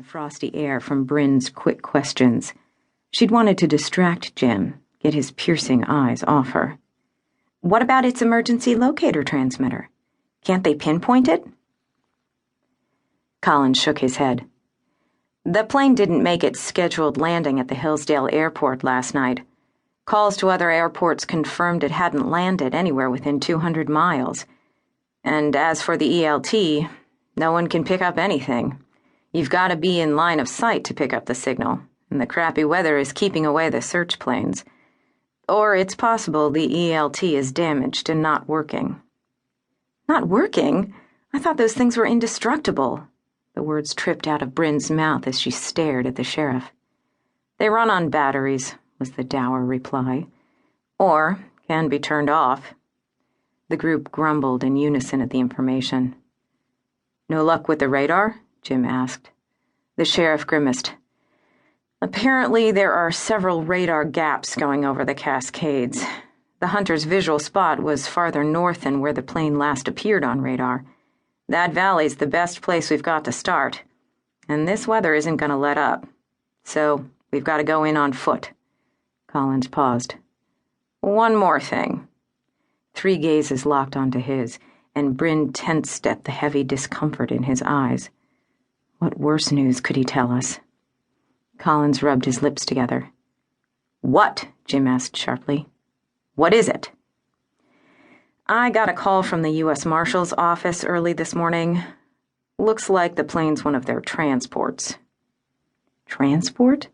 the frosty air from Brynn's quick questions. She'd wanted to distract Jim, get his piercing eyes off her. What about its emergency locator transmitter? Can't they pinpoint it? Collins shook his head. The plane didn't make its scheduled landing at the Hillsdale airport last night. Calls to other airports confirmed it hadn't landed anywhere within 200 miles. And as for the ELT, no one can pick up anything. You've got to be in line of sight to pick up the signal, and the crappy weather is keeping away the search planes. Or it's possible the ELT is damaged and not working. Not working? I thought those things were indestructible. The words tripped out of Brynn's mouth as she stared at the sheriff. They run on batteries, was the dour reply. Or can be turned off. The group grumbled in unison at the information. No luck with the radar? Jim asked. The sheriff grimaced. Apparently there are several radar gaps going over the Cascades. The hunter's visual spot was farther north than where the plane last appeared on radar. That valley's the best place we've got to start, and this weather isn't going to let up. So we've got to go in on foot. Collins paused. One more thing. Three gazes locked onto his, and Brynn tensed at the heavy discomfort in his eyes. What worse news could he tell us? Collins rubbed his lips together. What? Jim asked sharply. What is it? I got a call from the US Marshal's office early this morning. Looks like the plane's one of their transports. Transport?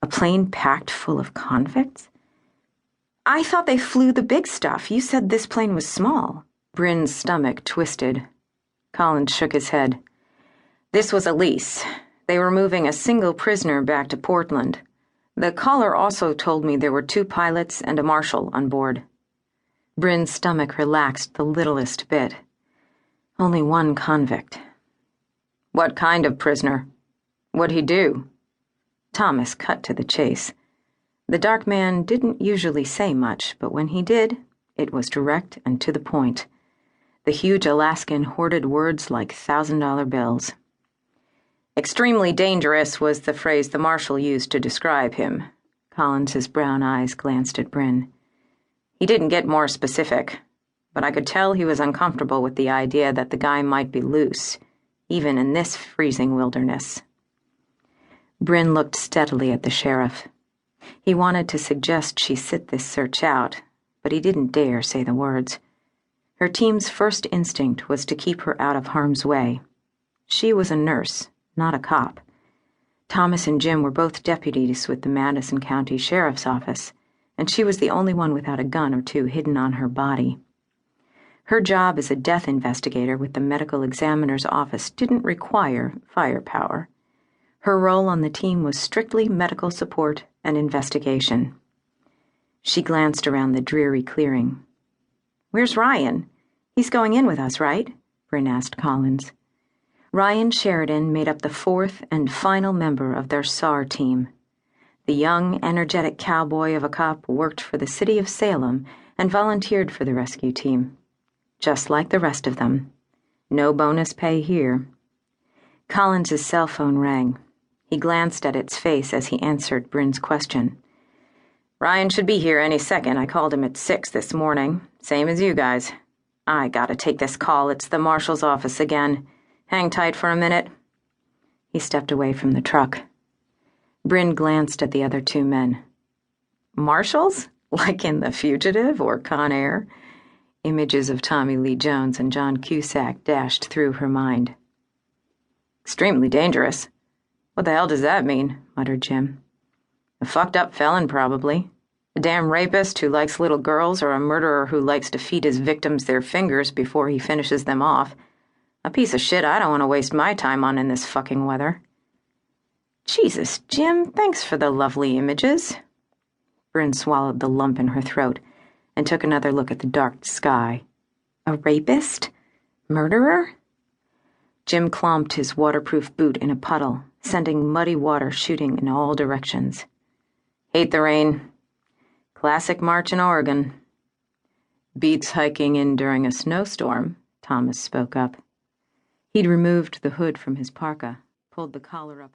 A plane packed full of convicts? I thought they flew the big stuff. You said this plane was small. Brynn's stomach twisted. Collins shook his head. This was a lease. They were moving a single prisoner back to Portland. The caller also told me there were 2 pilots and a marshal on board. Brynn's stomach relaxed the littlest bit. Only one convict. What kind of prisoner? What'd he do? Thomas cut to the chase. The dark man didn't usually say much, but when he did, it was direct and to the point. The huge Alaskan hoarded words like $1,000 bills. Extremely dangerous was the phrase the marshal used to describe him. Collins's brown eyes glanced at Brynn. He didn't get more specific, but I could tell he was uncomfortable with the idea that the guy might be loose, even in this freezing wilderness. Brynn looked steadily at the sheriff. He wanted to suggest she sit this search out, but he didn't dare say the words. Her team's first instinct was to keep her out of harm's way. She was a nurse, not a cop. Thomas and Jim were both deputies with the Madison County Sheriff's Office, and she was the only one without a gun or 2 hidden on her body. Her job as a death investigator with the medical examiner's office didn't require firepower. Her role on the team was strictly medical support and investigation. She glanced around the dreary clearing. Where's Ryan? He's going in with us, right? Brynn asked Collins. Ryan Sheridan made up the 4th and final member of their SAR team. The young, energetic cowboy of a cop worked for the city of Salem and volunteered for the rescue team. Just like the rest of them. No bonus pay here. Collins's cell phone rang. He glanced at its face as he answered Brynn's question. Ryan should be here any second. I called him at 6 this morning. Same as you guys. I gotta take this call. It's the marshal's office again. Hang tight for a minute. He stepped away from the truck. Brynn glanced at the other 2 men. Marshals? Like in The Fugitive or Con Air? Images of Tommy Lee Jones and John Cusack dashed through her mind. Extremely dangerous. What the hell does that mean? Muttered Jim. A fucked up felon, probably. A damn rapist who likes little girls or a murderer who likes to feed his victims their fingers before he finishes them off. A piece of shit I don't want to waste my time on in this fucking weather. Jesus, Jim, thanks for the lovely images. Brynn swallowed the lump in her throat and took another look at the dark sky. A rapist? Murderer? Jim clomped his waterproof boot in a puddle, sending muddy water shooting in all directions. Hate the rain. Classic March in Oregon. Beats hiking in during a snowstorm, Thomas spoke up. He'd removed the hood from his parka, pulled the collar up.